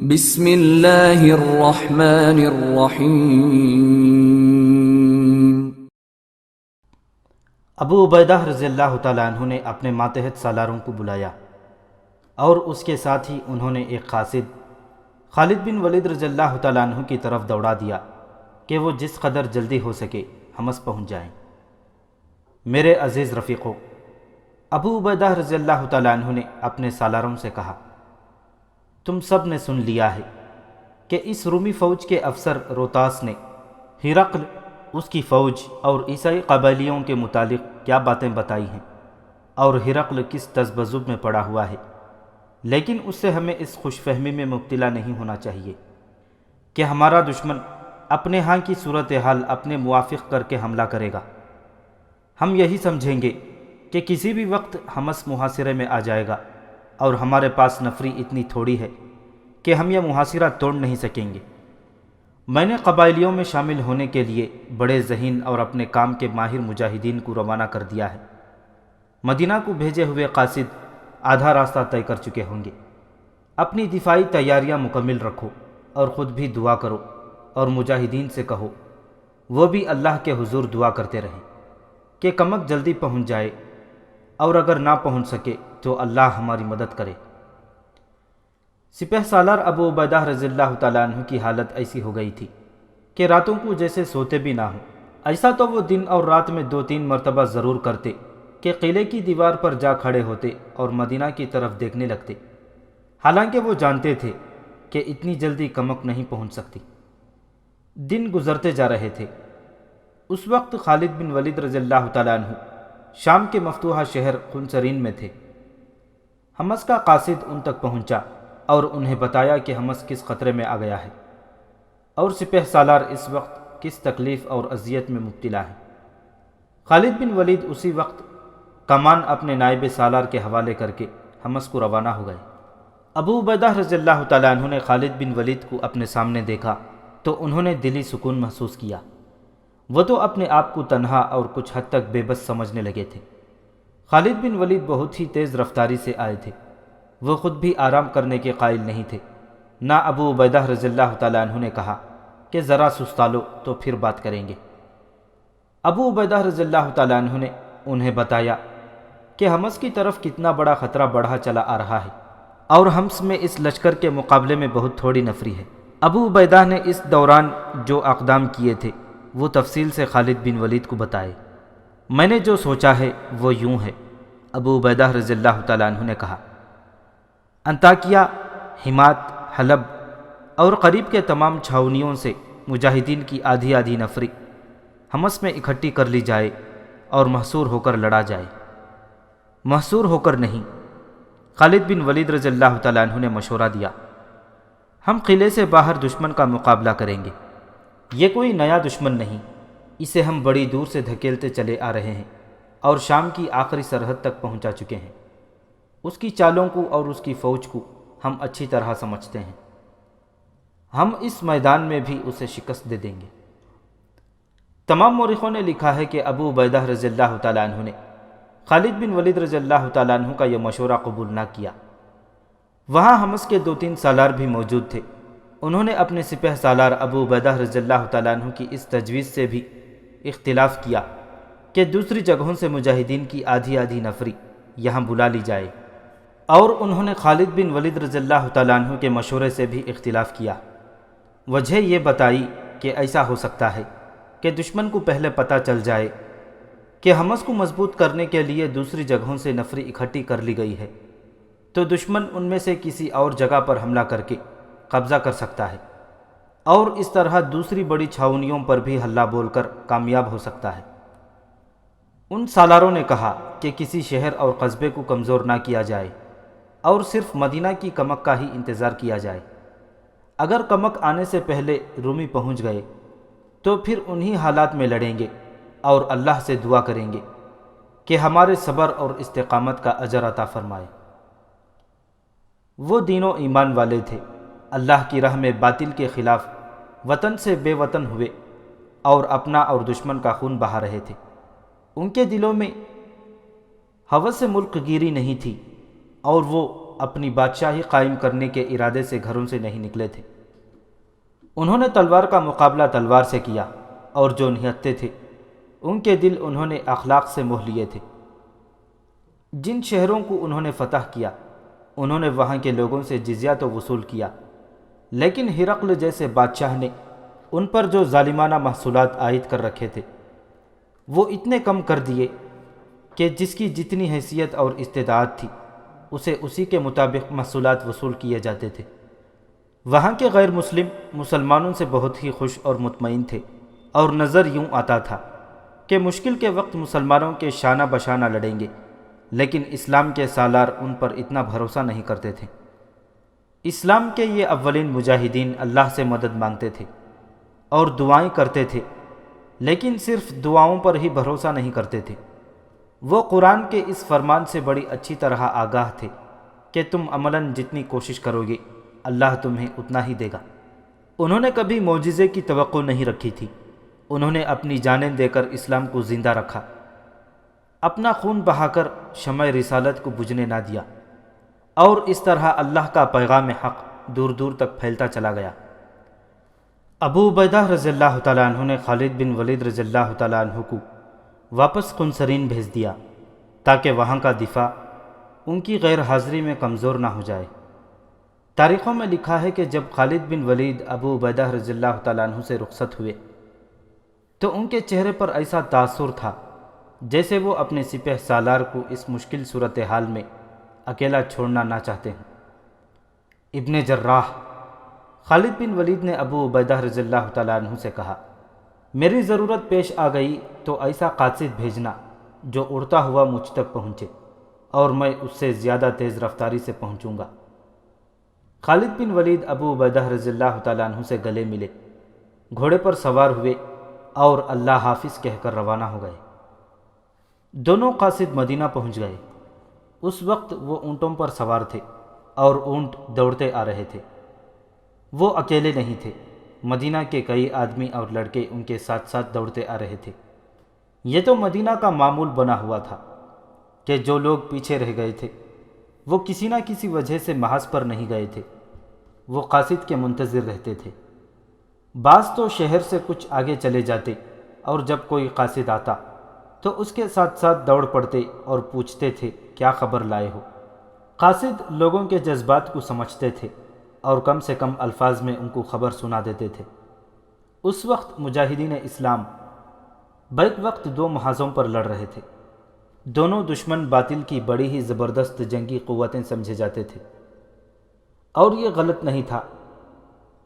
بسم اللہ الرحمن الرحیم۔ ابو عبیدہ رضی اللہ تعالیٰ عنہ نے اپنے ماتحت سالاروں کو بلایا اور اس کے ساتھ ہی انہوں نے ایک قاصد خالد بن ولید رضی اللہ تعالیٰ عنہ کی طرف دوڑا دیا کہ وہ جس قدر جلدی ہو سکے حمص پہنچ جائیں۔ میرے عزیز رفیقو، ابو عبیدہ رضی اللہ تعالیٰ عنہ نے اپنے سالاروں سے کہا، تم سب نے سن لیا ہے کہ اس رومی فوج کے افسر روتاس نے ہرقل، اس کی فوج اور عیسائی قبائلیوں کے متعلق کیا باتیں بتائی ہیں، اور ہرقل کس تذبذب میں پڑا ہوا ہے۔ لیکن اس سے ہمیں اس خوش فہمی میں مبتلا نہیں ہونا چاہیے کہ ہمارا دشمن اپنے ہاں کی صورتحال اپنے موافق کر کے حملہ کرے گا۔ ہم یہی سمجھیں گے کہ کسی بھی وقت حمص محاصرے میں آ جائے گا، اور ہمارے پاس نفری اتنی تھوڑی ہے کہ ہم یہ محاصرہ توڑ نہیں سکیں گے۔ میں نے قبائلیوں میں شامل ہونے کے لیے بڑے ذہین اور اپنے کام کے ماہر مجاہدین کو روانہ کر دیا ہے۔ مدینہ کو بھیجے ہوئے قاصد آدھا راستہ طے کر چکے ہوں گے۔ اپنی دفاعی تیاریاں مکمل رکھو اور خود بھی دعا کرو، اور مجاہدین سے کہو وہ بھی اللہ کے حضور دعا کرتے رہیں کہ کمک جلدی پہنچ جائے، اور اگر نہ پہنچ سکے تو اللہ ہماری مدد کرے۔ سپہ سالار ابو عبیدہ رضی اللہ تعالیٰ عنہ کی حالت ایسی ہو گئی تھی کہ راتوں کو جیسے سوتے بھی نہ ہوں۔ ایسا تو وہ دن اور رات میں 2-3 مرتبہ ضرور کرتے کہ قلعے کی دیوار پر جا کھڑے ہوتے اور مدینہ کی طرف دیکھنے لگتے، حالانکہ وہ جانتے تھے کہ اتنی جلدی کمک نہیں پہنچ سکتی۔ دن گزرتے جا رہے تھے۔ اس وقت خالد بن ولید رضی اللہ تعالیٰ عنہ شام کے مفتوحہ شہر خنسرین میں تھے۔ حمص کا قاصد ان تک پہنچا اور انہیں بتایا کہ حمص کس خطرے میں آ گیا ہے، اور سپہ سالار اس وقت کس تکلیف اور اذیت میں مبتلا ہے۔ خالد بن ولید اسی وقت کمان اپنے نائب سالار کے حوالے کر کے حمص کو روانہ ہو گئے۔ ابو عبیدہ رضی اللہ تعالیٰ عنہ نے خالد بن ولید کو اپنے سامنے دیکھا تو انہوں نے دلی سکون محسوس کیا۔ وہ تو اپنے آپ کو تنہا اور کچھ حد تک بے بس سمجھنے لگے تھے۔ خالد بن ولید بہت ہی تیز رفتاری سے آئے تھے۔ وہ خود بھی آرام کرنے کے قائل نہیں تھے۔ نہ ابو عبیدہ رضی اللہ تعالیٰ عنہ نے کہا کہ ذرا سستا لو تو پھر بات کریں گے۔ ابو عبیدہ رضی اللہ تعالیٰ عنہ نے انہیں بتایا کہ حمص کی طرف کتنا بڑا خطرہ بڑھا چلا آ رہا ہے، اور حمص میں اس لشکر کے مقابلے میں بہت تھوڑی نفری ہے۔ ابو عبیدہ نے اس دوران جو اقدام کیے تھے وہ تفصیل سے خالد بن ولید کو بتائے۔ میں نے جو سوچا ہے وہ یوں ہے، ابو عبیدہ رضی اللہ تعالیٰ عنہ نے کہا، انطاکیہ، حمات، حلب اور قریب کے تمام چھاؤنیوں سے مجاہدین کی آدھی آدھی نفری حمص میں اکٹھی کر لی جائے اور محصور ہو کر لڑا جائے۔ محصور ہو کر نہیں، خالد بن ولید رضی اللہ تعالیٰ عنہ نے مشورہ دیا، ہم قلعے سے باہر دشمن کا مقابلہ کریں گے۔ یہ کوئی نیا دشمن نہیں، اسے ہم بڑی دور سے دھکیلتے چلے آ رہے ہیں اور شام کی آخری سرحد تک پہنچا چکے ہیں۔ اس کی چالوں کو اور اس کی فوج کو ہم اچھی طرح سمجھتے ہیں۔ ہم اس میدان میں بھی اسے شکست دے دیں گے۔ تمام مورخوں نے لکھا ہے کہ ابو عبیدہ رضی اللہ تعالیٰ عنہ نے خالد بن ولید رضی اللہ تعالیٰ عنہ کا یہ مشورہ قبول نہ کیا۔ وہاں حمص کے 2-3 سالار بھی موجود تھے۔ انہوں نے اپنے سپہ سالار ابو عبیدہ رضی اللہ تعالیٰ عنہ کی اس تجویز سے بھی اختلاف کیا کہ دوسری جگہوں سے مجاہدین کی آدھی آدھی نفری یہاں بلا لی جائے، اور انہوں نے خالد بن ولید رضی اللہ تعالیٰ عنہ کے مشورے سے بھی اختلاف کیا۔ وجہ یہ بتائی کہ ایسا ہو سکتا ہے کہ دشمن کو پہلے پتہ چل جائے کہ حمص کو مضبوط کرنے کے لیے دوسری جگہوں سے نفری اکٹھی کر لی گئی ہے، تو دشمن ان میں سے کسی اور جگہ پر حملہ کر کے قبضہ کر سکتا ہے، اور اس طرح دوسری بڑی چھاؤنیوں پر بھی حلہ بول کر کامیاب ہو سکتا ہے۔ ان سالاروں نے کہا کہ کسی شہر اور قصبے کو کمزور نہ کیا جائے، اور صرف مدینہ کی کمک کا ہی انتظار کیا جائے۔ اگر کمک آنے سے پہلے رومی پہنچ گئے تو پھر انہی حالات میں لڑیں گے اور اللہ سے دعا کریں گے کہ ہمارے صبر اور استقامت کا اجر عطا فرمائے۔ وہ دین و ایمان والے تھے، اللہ کی راہ میں باطل کے خلاف وطن سے بے وطن ہوئے اور اپنا اور دشمن کا خون بہا رہے تھے۔ ان کے دلوں میں ہوس ملک گیری نہیں تھی، اور وہ اپنی بادشاہی قائم کرنے کے ارادے سے گھروں سے نہیں نکلے تھے۔ انہوں نے تلوار کا مقابلہ تلوار سے کیا، اور جو نہتے تھے ان کے دل انہوں نے اخلاق سے موہ لیے تھے۔ جن شہروں کو انہوں نے فتح کیا انہوں نے وہاں کے لوگوں سے جزیہ تو وصول کیا، لیکن ہرقل جیسے بادشاہ نے ان پر جو ظالمانہ محصولات عائد کر رکھے تھے وہ اتنے کم کر دیے کہ جس کی جتنی حیثیت اور استطاعت تھی اسے اسی کے مطابق محصولات وصول کیے جاتے تھے۔ وہاں کے غیر مسلم مسلمانوں سے بہت ہی خوش اور مطمئن تھے، اور نظر یوں آتا تھا کہ مشکل کے وقت مسلمانوں کے شانہ بشانہ لڑیں گے، لیکن اسلام کے سالار ان پر اتنا بھروسہ نہیں کرتے تھے۔ اسلام کے یہ اولین مجاہدین اللہ سے مدد مانگتے تھے اور دعائیں کرتے تھے، لیکن صرف دعاؤں پر ہی بھروسہ نہیں کرتے تھے۔ وہ قرآن کے اس فرمان سے بڑی اچھی طرح آگاہ تھے کہ تم عملاً جتنی کوشش کرو گے اللہ تمہیں اتنا ہی دے گا۔ انہوں نے کبھی معجزے کی توقع نہیں رکھی تھی، انہوں نے اپنی جانیں دے کر اسلام کو زندہ رکھا، اپنا خون بہا کر شمع رسالت کو بجھنے نہ دیا، اور اس طرح اللہ کا پیغام حق دور دور تک پھیلتا چلا گیا۔ ابو عبیدہ رضی اللہ تعالیٰ عنہ نے خالد بن ولید رضی اللہ تعالیٰ عنہ کو واپس قنسرین بھیج دیا تاکہ وہاں کا دفاع ان کی غیر حاضری میں کمزور نہ ہو جائے۔ تاریخوں میں لکھا ہے کہ جب خالد بن ولید ابو عبیدہ رضی اللہ تعالیٰ عنہ سے رخصت ہوئے تو ان کے چہرے پر ایسا تاثر تھا جیسے وہ اپنے سپہ سالار کو اس مشکل صورتحال میں اکیلا چھوڑنا نہ چاہتے ہوں۔ ابن جراح خالد بن ولید نے ابو عبیدہ رضی اللہ تعالیٰ عنہ سے کہا، میری ضرورت پیش آ گئی تو ایسا قاصد بھیجنا جو اڑتا ہوا مجھ تک پہنچے، اور میں اس سے زیادہ تیز رفتاری سے پہنچوں گا۔ خالد بن ولید ابو عبیدہ رضی اللہ تعالیٰ عنہ سے گلے ملے، گھوڑے پر سوار ہوئے اور اللہ حافظ کہہ کر روانہ ہو گئے۔ دونوں قاصد مدینہ پہنچ گئے۔ اس وقت وہ اونٹوں پر سوار تھے اور اونٹ دوڑتے آ رہے تھے۔ وہ اکیلے نہیں تھے، مدینہ کے کئی آدمی اور لڑکے ان کے ساتھ ساتھ دوڑتے آ رہے تھے۔ یہ تو مدینہ کا معمول بنا ہوا تھا کہ جو لوگ پیچھے رہ گئے تھے وہ کسی نہ کسی وجہ سے محاذ پر نہیں گئے تھے، وہ قاصد کے منتظر رہتے تھے۔ بعض تو شہر سے کچھ آگے چلے جاتے، اور جب کوئی قاصد آتا تو اس کے ساتھ ساتھ دوڑ پڑتے اور پوچھتے تھے کیا خبر لائے ہو۔ قاصد لوگوں کے جذبات کو سمجھتے تھے اور کم سے کم الفاظ میں ان کو خبر سنا دیتے تھے۔ اس وقت مجاہدین اسلام بیک وقت دو محاذوں پر لڑ رہے تھے۔ دونوں دشمن باطل کی بڑی ہی زبردست جنگی قوتیں سمجھے جاتے تھے، اور یہ غلط نہیں تھا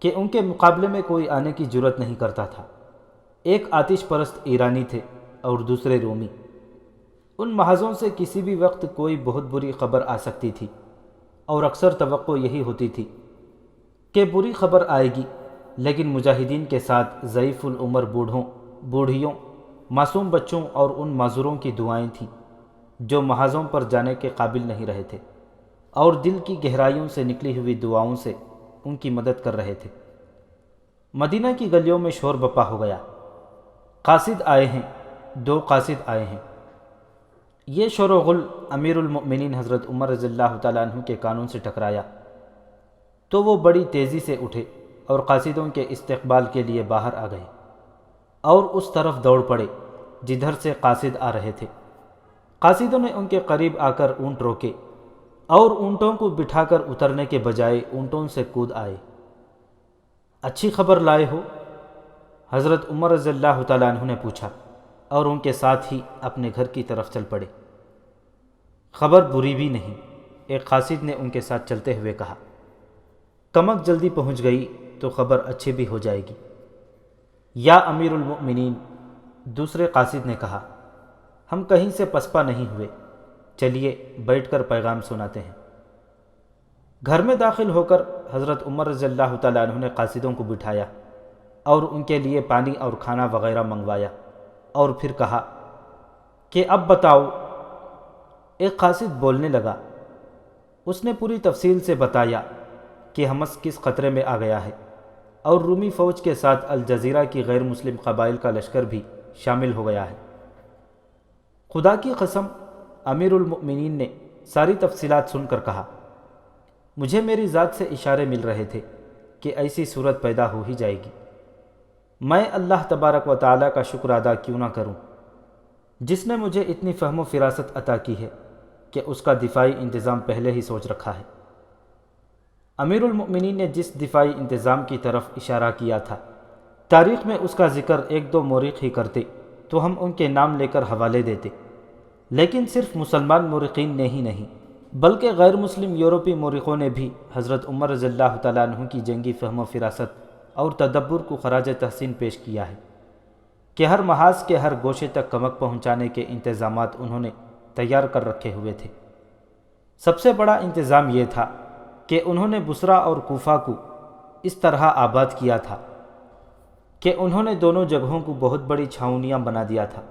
کہ ان کے مقابلے میں کوئی آنے کی جرت نہیں کرتا تھا۔ ایک آتش پرست ایرانی تھے اور دوسرے رومی۔ ان محاذوں سے کسی بھی وقت کوئی بہت بری خبر آ سکتی تھی، اور اکثر توقع یہی ہوتی تھی کہ بری خبر آئے گی، لیکن مجاہدین کے ساتھ ضعیف العمر بوڑھوں، بوڑھیوں، معصوم بچوں اور ان معذوروں کی دعائیں تھیں جو محاذوں پر جانے کے قابل نہیں رہے تھے، اور دل کی گہرائیوں سے نکلی ہوئی دعاؤں سے ان کی مدد کر رہے تھے۔ مدینہ کی گلیوں میں شور بپا ہو گیا، قاصد آئے ہیں، دو قاصد آئے ہیں۔ یہ شور و غل امیر المؤمنین حضرت عمر رضی اللہ تعالیٰ عنہ کے کانوں سے ٹکرایا تو وہ بڑی تیزی سے اٹھے اور قاصدوں کے استقبال کے لیے باہر آ گئے، اور اس طرف دوڑ پڑے جدھر سے قاصد آ رہے تھے۔ قاصدوں نے ان کے قریب آ کر اونٹ روکے اور اونٹوں کو بٹھا کر اترنے کے بجائے اونٹوں سے کود آئے۔ اچھی خبر لائے ہو؟ حضرت عمر رضی اللہ تعالیٰ عنہ نے پوچھا، اور ان کے ساتھ ہی اپنے گھر کی طرف چل پڑے۔ خبر بری بھی نہیں، ایک قاصد نے ان کے ساتھ چلتے ہوئے کہا۔ کمک جلدی پہنچ گئی تو خبر اچھی بھی ہو جائے گی۔ یا امیر المؤمنین، دوسرے قاصد نے کہا، ہم کہیں سے پسپا نہیں ہوئے، چلیے بیٹھ کر پیغام سناتے ہیں۔ گھر میں داخل ہو کر حضرت عمر رضی اللہ تعالیٰ عنہ نے قاصدوں کو بٹھایا اور ان کے لیے پانی اور کھانا وغیرہ منگوایا، اور پھر کہا کہ اب بتاؤ۔ ایک قاصد بولنے لگا۔ اس نے پوری تفصیل سے بتایا کہ حمص کس خطرے میں آ گیا ہے، اور رومی فوج کے ساتھ الجزیرہ کی غیر مسلم قبائل کا لشکر بھی شامل ہو گیا ہے۔ خدا کی قسم، امیر المؤمنین نے ساری تفصیلات سن کر کہا، مجھے میری ذات سے اشارے مل رہے تھے کہ ایسی صورت پیدا ہو ہی جائے گی۔ میں اللہ تبارک و تعالیٰ کا شکر ادا کیوں نہ کروں، جس نے مجھے اتنی فہم و فراست عطا کی ہے کہ اس کا دفاعی انتظام پہلے ہی سوچ رکھا ہے۔ امیر المؤمنین نے جس دفاعی انتظام کی طرف اشارہ کیا تھا، تاریخ میں اس کا ذکر ایک دو مورخ ہی کرتے تو ہم ان کے نام لے کر حوالے دیتے، لیکن صرف مسلمان مورخین نے ہی نہیں بلکہ غیر مسلم یورپی مورخوں نے بھی حضرت عمر رضی اللہ تعالیٰ عنہ کی جنگی فہم و فراست اور تدبر کو خراج تحسین پیش کیا ہے کہ ہر محاذ کے ہر گوشے تک کمک پہنچانے کے انتظامات انہوں نے تیار کر رکھے ہوئے تھے۔ سب سے بڑا انتظام یہ تھا کہ انہوں نے بصرہ اور کوفہ کو اس طرح آباد کیا تھا کہ انہوں نے دونوں جگہوں کو بہت بڑی چھاؤنیاں بنا دیا تھا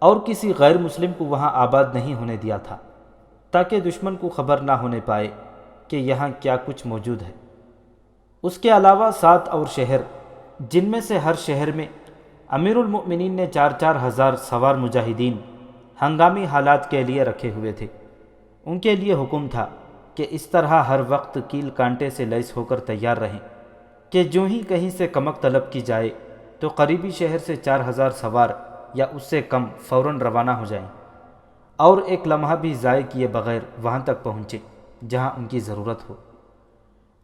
اور کسی غیر مسلم کو وہاں آباد نہیں ہونے دیا تھا، تاکہ دشمن کو خبر نہ ہونے پائے کہ یہاں کیا کچھ موجود ہے۔ اس کے علاوہ 7 اور شہر، جن میں سے ہر شہر میں امیر المؤمنین نے 4,000 سوار مجاہدین ہنگامی حالات کے لیے رکھے ہوئے تھے۔ ان کے لیے حکم تھا کہ اس طرح ہر وقت کیل کانٹے سے لیس ہو کر تیار رہیں کہ جو ہی کہیں سے کمک طلب کی جائے تو قریبی شہر سے 4,000 سوار یا اس سے کم فوراً روانہ ہو جائیں اور ایک لمحہ بھی ضائع کیے بغیر وہاں تک پہنچے جہاں ان کی ضرورت ہو۔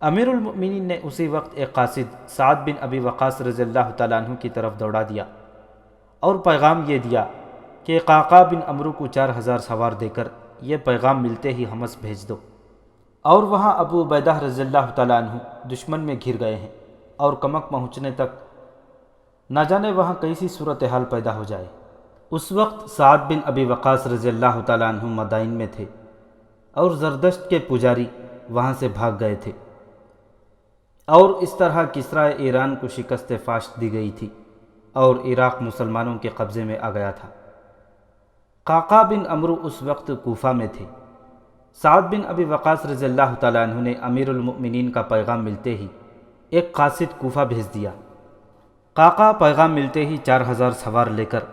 امیر المؤمنین نے اسی وقت ایک قاصد سعد بن ابی وقاص رضی اللہ تعالیٰ عنہ کی طرف دوڑا دیا اور پیغام یہ دیا کہ قعقاع بن عمرو کو 4,000 سوار دے کر یہ پیغام ملتے ہی حمص بھیج دو، اور وہاں ابو عبیدہ رضی اللہ تعالیٰ عنہ دشمن میں گھر گئے ہیں اور کمک پہنچنے تک نہ جانے وہاں کیسی صورتحال پیدا ہو جائے۔ اس وقت سعد بن ابی وقاص رضی اللہ تعالیٰ عنہ مدائن میں تھے اور زردشت کے پجاری وہاں سے بھاگ گئے تھے، اور اس طرح کسریٰ ایران کو شکست فاش دی گئی تھی اور عراق مسلمانوں کے قبضے میں آ گیا تھا۔ قعقاع بن عمرو اس وقت کوفہ میں تھے۔ سعد بن ابی وقاص رضی اللہ تعالیٰ عنہ نے امیر المؤمنین کا پیغام ملتے ہی ایک قاصد کوفہ بھیج دیا۔ قعقاع پیغام ملتے ہی 4,000 سوار لے کر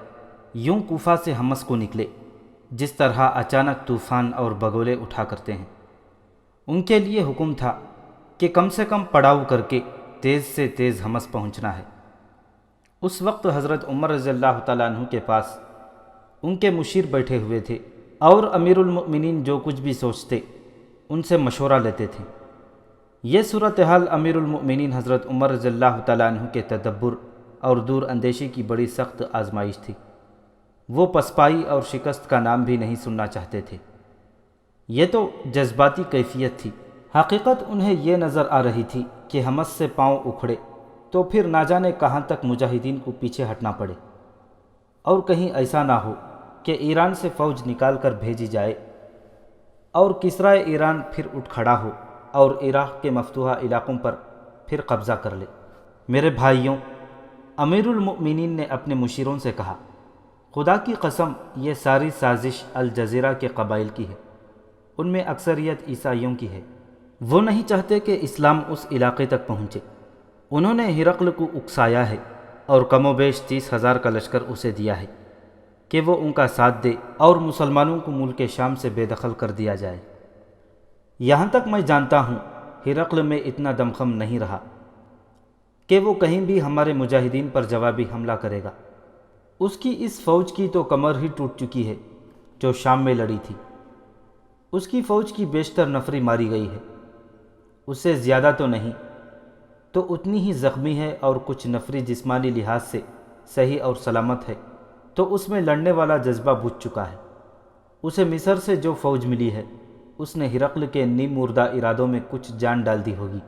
یوں کوفہ سے حمص کو نکلے جس طرح اچانک طوفان اور بگولے اٹھا کرتے ہیں۔ ان کے لیے حکم تھا کہ کم سے کم پڑاؤ کر کے تیز سے تیز حمص پہنچنا ہے۔ اس وقت حضرت عمر رضی اللہ تعالیٰ عنہ کے پاس ان کے مشیر بیٹھے ہوئے تھے اور امیر المؤمنین جو کچھ بھی سوچتے ان سے مشورہ لیتے تھے۔ یہ صورتحال امیر المؤمنین حضرت عمر رضی اللہ تعالیٰ عنہ کے تدبر اور دور اندیشی کی بڑی سخت آزمائش تھی۔ وہ پسپائی اور شکست کا نام بھی نہیں سننا چاہتے تھے۔ یہ تو جذباتی کیفیت تھی۔ حقیقت انہیں یہ نظر آ رہی تھی کہ حمص سے پاؤں اکھڑے تو پھر نہ جانے کہاں تک مجاہدین کو پیچھے ہٹنا پڑے، اور کہیں ایسا نہ ہو کہ ایران سے فوج نکال کر بھیجی جائے اور کسریٰ ایران پھر اٹھ کھڑا ہو اور عراق کے مفتوحہ علاقوں پر پھر قبضہ کر لے۔ میرے بھائیوں، امیر المؤمنین نے اپنے مشیروں سے کہا، خدا کی قسم یہ ساری سازش الجزیرہ کے قبائل کی ہے، ان میں اکثریت عیسائیوں کی ہے۔ وہ نہیں چاہتے کہ اسلام اس علاقے تک پہنچے۔ انہوں نے ہرقل کو اکسایا ہے اور کم و بیش 30,000 کا لشکر اسے دیا ہے کہ وہ ان کا ساتھ دے اور مسلمانوں کو ملک شام سے بے دخل کر دیا جائے۔ یہاں تک میں جانتا ہوں ہرقل میں اتنا دمخم نہیں رہا کہ وہ کہیں بھی ہمارے مجاہدین پر جوابی حملہ کرے گا۔ اس کی اس فوج کی تو کمر ہی ٹوٹ چکی ہے جو شام میں لڑی تھی۔ اس کی فوج کی بیشتر نفری ماری گئی ہے، اس سے زیادہ تو نہیں تو اتنی ہی زخمی ہے، اور کچھ نفری جسمانی لحاظ سے صحیح اور سلامت ہے، تو اس میں لڑنے والا جذبہ بجھ چکا ہے۔ اسے مصر سے جو فوج ملی ہے اس نے ہرقل کے نیم مردہ ارادوں میں کچھ جان ڈال دی ہوگی،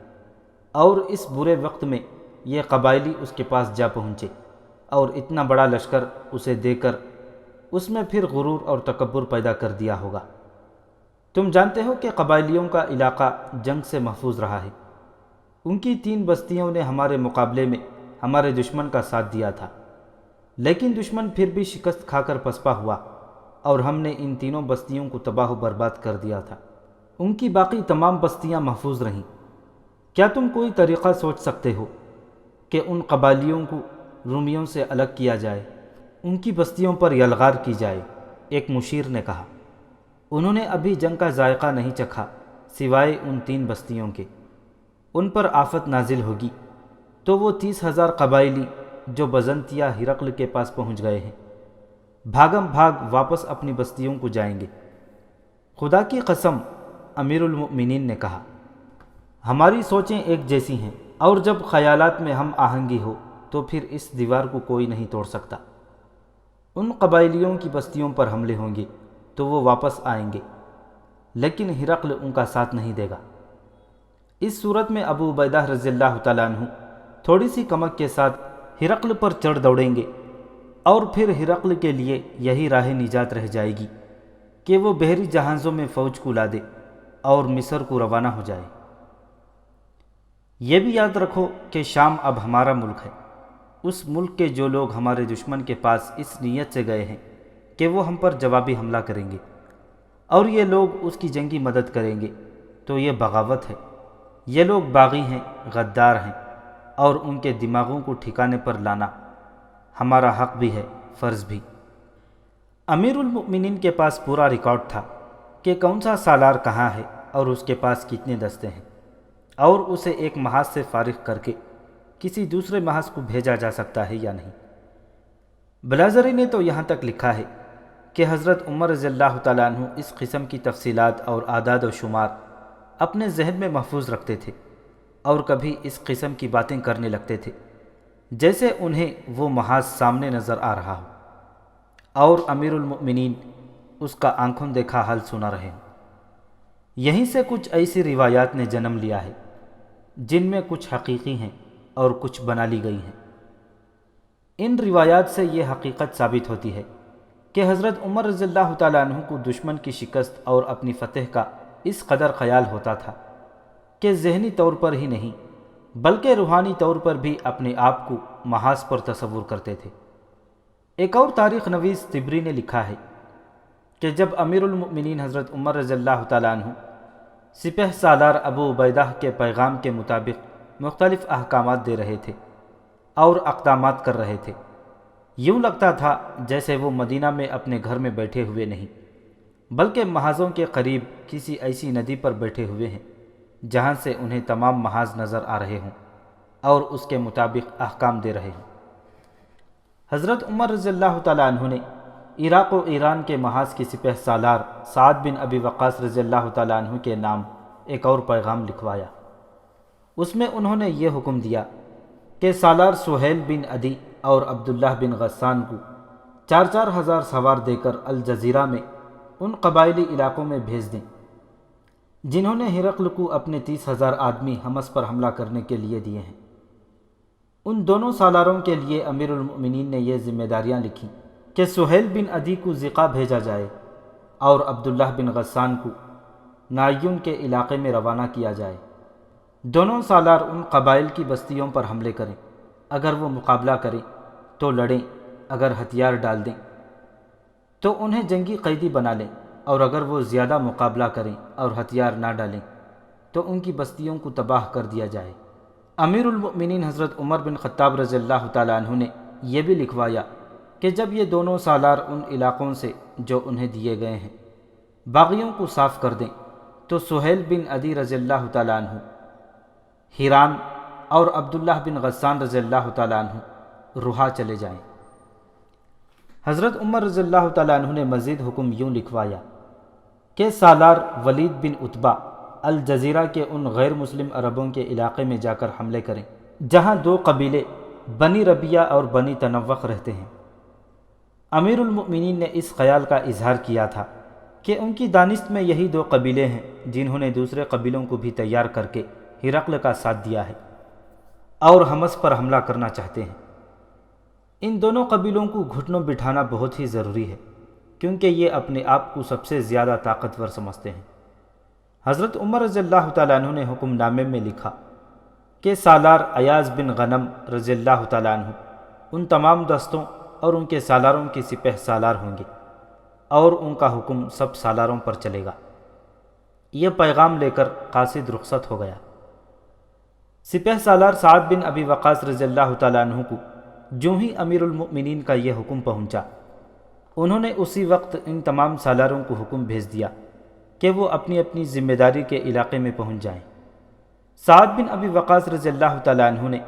اور اس برے وقت میں یہ قبائلی اس کے پاس جا پہنچے اور اتنا بڑا لشکر اسے دے کر اس میں پھر غرور اور تکبر پیدا کر دیا ہوگا۔ تم جانتے ہو کہ قبائلیوں کا علاقہ جنگ سے محفوظ رہا ہے۔ ان کی 3 بستیوں نے ہمارے مقابلے میں ہمارے دشمن کا ساتھ دیا تھا، لیکن دشمن پھر بھی شکست کھا کر پسپا ہوا اور ہم نے ان تینوں بستیوں کو تباہ و برباد کر دیا تھا۔ ان کی باقی تمام بستیاں محفوظ رہیں۔ کیا تم کوئی طریقہ سوچ سکتے ہو کہ ان قبائلیوں کو رومیوں سے الگ کیا جائے، ان کی بستیوں پر یلغار کی جائے؟ ایک مشیر نے کہا۔ انہوں نے ابھی جنگ کا ذائقہ نہیں چکھا، سوائے ان 3 بستیوں کے۔ ان پر آفت نازل ہوگی تو وہ 30,000 قبائلی جو بزنطیہ ہرقل کے پاس پہنچ گئے ہیں بھاگم بھاگ واپس اپنی بستیوں کو جائیں گے۔ خدا کی قسم، امیر المؤمنین نے کہا، ہماری سوچیں ایک جیسی ہیں، اور جب خیالات میں ہم آہنگی ہو تو پھر اس دیوار کو کوئی نہیں توڑ سکتا۔ ان قبائلیوں کی بستیوں پر حملے ہوں گے تو وہ واپس آئیں گے، لیکن ہرقل ان کا ساتھ نہیں دے گا۔ اس صورت میں ابو عبیدہ رضی اللہ تعالیٰ عنہ تھوڑی سی کمک کے ساتھ ہرقل پر چڑھ دوڑیں گے، اور پھر ہرقل کے لیے یہی راہ نجات رہ جائے گی کہ وہ بحری جہازوں میں فوج کو لا دے اور مصر کو روانہ ہو جائے۔ یہ بھی یاد رکھو کہ شام اب ہمارا ملک ہے۔ اس ملک کے جو لوگ ہمارے دشمن کے پاس اس نیت سے گئے ہیں کہ وہ ہم پر جوابی حملہ کریں گے اور یہ لوگ اس کی جنگی مدد کریں گے، تو یہ بغاوت ہے۔ یہ لوگ باغی ہیں، غدار ہیں، اور ان کے دماغوں کو ٹھکانے پر لانا ہمارا حق بھی ہے، فرض بھی۔ امیر المؤمنین کے پاس پورا ریکارڈ تھا کہ کون سا سالار کہاں ہے اور اس کے پاس کتنے دستے ہیں، اور اسے ایک محاذ سے فارغ کر کے کسی دوسرے محاذ کو بھیجا جا سکتا ہے یا نہیں۔ بلازری نے تو یہاں تک لکھا ہے کہ حضرت عمر رضی اللہ تعالیٰ عنہ اس قسم کی تفصیلات اور اعداد و شمار اپنے ذہن میں محفوظ رکھتے تھے، اور کبھی اس قسم کی باتیں کرنے لگتے تھے جیسے انہیں وہ محاذ سامنے نظر آ رہا ہو اور امیر المؤمنین اس کا آنکھوں دیکھا حال سنا رہے ہوں۔ یہیں سے کچھ ایسی روایات نے جنم لیا ہے جن میں کچھ حقیقی ہیں اور کچھ بنا لی گئی ہیں۔ ان روایات سے یہ حقیقت ثابت ہوتی ہے کہ حضرت عمر رضی اللہ تعالیٰ عنہ کو دشمن کی شکست اور اپنی فتح کا اس قدر خیال ہوتا تھا کہ ذہنی طور پر ہی نہیں بلکہ روحانی طور پر بھی اپنے آپ کو محاذ پر تصور کرتے تھے۔ ایک اور تاریخ نویس طبری نے لکھا ہے کہ جب امیر المؤمنین حضرت عمر رضی اللہ تعالیٰ عنہ سپہ سالار ابو عبیدہ کے پیغام کے مطابق مختلف احکامات دے رہے تھے اور اقدامات کر رہے تھے، یوں لگتا تھا جیسے وہ مدینہ میں اپنے گھر میں بیٹھے ہوئے نہیں بلکہ محاذوں کے قریب کسی ایسی ندی پر بیٹھے ہوئے ہیں جہاں سے انہیں تمام محاذ نظر آ رہے ہوں اور اس کے مطابق احکام دے رہے ہوں۔ حضرت عمر رضی اللہ تعالیٰ عنہ نے عراق و ایران کے محاذ کی سپہ سالار سعد بن ابی وقاص رضی اللہ تعالیٰ عنہ کے نام ایک اور پیغام لکھوایا۔ اس میں انہوں نے یہ حکم دیا کہ سالار سہیل بن عدی اور عبداللہ بن غسان کو 4,000 سوار دے کر الجزیرہ میں ان قبائلی علاقوں میں بھیج دیں جنہوں نے ہرقل کو اپنے 30,000 آدمی حمص پر حملہ کرنے کے لیے دیے ہیں۔ ان دونوں سالاروں کے لیے امیر المؤمنین نے یہ ذمہ داریاں لکھیں کہ سہیل بن عدی کو زقہ بھیجا جائے اور عبداللہ بن غسان کو نائیون کے علاقے میں روانہ کیا جائے۔ دونوں سالار ان قبائل کی بستیوں پر حملے کریں، اگر وہ مقابلہ کریں تو لڑیں، اگر ہتھیار ڈال دیں تو انہیں جنگی قیدی بنا لیں، اور اگر وہ زیادہ مقابلہ کریں اور ہتھیار نہ ڈالیں تو ان کی بستیوں کو تباہ کر دیا جائے۔ امیر المؤمنین حضرت عمر بن خطاب رضی اللہ تعالیٰ عنہ نے یہ بھی لکھوایا کہ جب یہ دونوں سالار ان علاقوں سے جو انہیں دیے گئے ہیں باغیوں کو صاف کر دیں تو سہیل بن عدی رضی اللہ تعالیٰ عنہ ہیران اور عبداللہ بن غسان رضی اللہ تعالیٰ عنہ روحا چلے جائیں۔ حضرت عمر رضی اللہ تعالیٰ عنہ نے مزید حکم یوں لکھوایا کہ سالار ولید بن عتبہ الجزیرہ کے ان غیر مسلم عربوں کے علاقے میں جا کر حملے کریں جہاں 2 قبیلے بنی ربیہ اور بنی تنوخ رہتے ہیں۔ امیر المؤمنین نے اس خیال کا اظہار کیا تھا کہ ان کی دانست میں یہی 2 قبیلے ہیں جنہوں نے دوسرے قبیلوں کو بھی تیار کر کے ہرقل کا ساتھ دیا ہے اور حمص پر حملہ کرنا چاہتے ہیں۔ ان دونوں قبیلوں کو گھٹنوں بٹھانا بہت ہی ضروری ہے کیونکہ یہ اپنے آپ کو سب سے زیادہ طاقتور سمجھتے ہیں۔ حضرت عمر رضی اللہ تعالیٰ عنہ نے حکم نامے میں لکھا کہ سالار ایاز بن غنم رضی اللہ تعالیٰ عنہ ان تمام دستوں اور ان کے سالاروں کی سپہ سالار ہوں گے اور ان کا حکم سب سالاروں پر چلے گا۔ یہ پیغام لے کر قاصد رخصت ہو گیا۔ سپہ سالار سعد بن ابی وقاص رضی اللہ تعالیٰ عنہ کو جو ہی امیر المؤمنین کا یہ حکم پہنچا انہوں نے اسی وقت ان تمام سالاروں کو حکم بھیج دیا کہ وہ اپنی اپنی ذمہ داری کے علاقے میں پہنچ جائیں۔ سعد بن ابی وقاص رضی اللہ تعالیٰ عنہ نے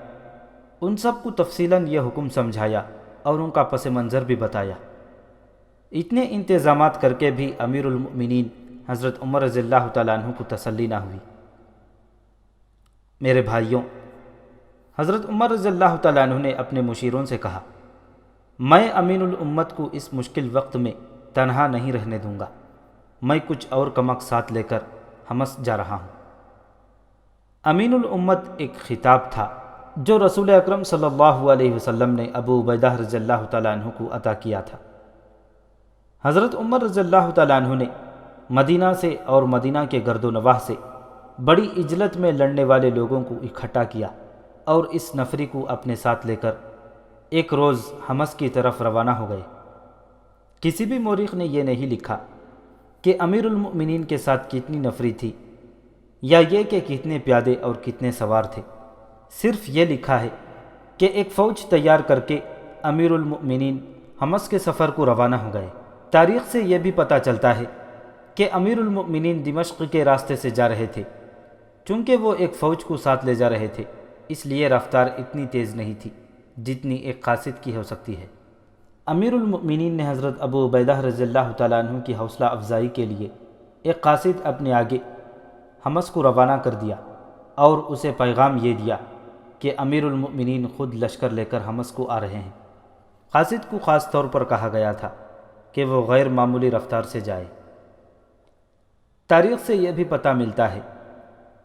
ان سب کو تفصیلاً یہ حکم سمجھایا اور ان کا پس منظر بھی بتایا۔ اتنے انتظامات کر کے بھی امیر المؤمنین حضرت عمر رضی اللہ تعالیٰ عنہ کو تسلی نہ ہوئی۔ میرے بھائیوں، حضرت عمر رضی اللہ تعالیٰ عنہ نے اپنے مشیروں سے کہا، میں امین الامت کو اس مشکل وقت میں تنہا نہیں رہنے دوں گا، میں کچھ اور کمک ساتھ لے کر حمص جا رہا ہوں۔ امین الامت ایک خطاب تھا جو رسول اکرم صلی اللہ علیہ وسلم نے ابو عبیدہ رضی اللہ تعالیٰ عنہ کو عطا کیا تھا۔ حضرت عمر رضی اللہ تعالیٰ عنہ نے مدینہ سے اور مدینہ کے گرد و نواح سے بڑی عجلت میں لڑنے والے لوگوں کو اکٹھا کیا اور اس نفری کو اپنے ساتھ لے کر ایک روز حمص کی طرف روانہ ہو گئے۔ کسی بھی مورخ نے یہ نہیں لکھا کہ امیر المؤمنین کے ساتھ کتنی نفری تھی یا یہ کہ کتنے پیادے اور کتنے سوار تھے، صرف یہ لکھا ہے کہ ایک فوج تیار کر کے امیر المؤمنین حمص کے سفر کو روانہ ہو گئے۔ تاریخ سے یہ بھی پتہ چلتا ہے کہ امیر المؤمنین دمشق کے راستے سے جا رہے تھے۔ چونکہ وہ ایک فوج کو ساتھ لے جا رہے تھے، اس لیے رفتار اتنی تیز نہیں تھی جتنی ایک قاصد کی ہو سکتی ہے۔ امیر المؤمنین نے حضرت ابو عبیدہ رضی اللہ تعالیٰ عنہ کی حوصلہ افزائی کے لیے ایک قاصد اپنے آگے حمص کو روانہ کر دیا اور اسے پیغام یہ دیا کہ امیر المؤمنین خود لشکر لے کر حمص کو آ رہے ہیں۔ قاصد کو خاص طور پر کہا گیا تھا کہ وہ غیر معمولی رفتار سے جائے۔ تاریخ سے یہ بھی پتہ ملتا ہے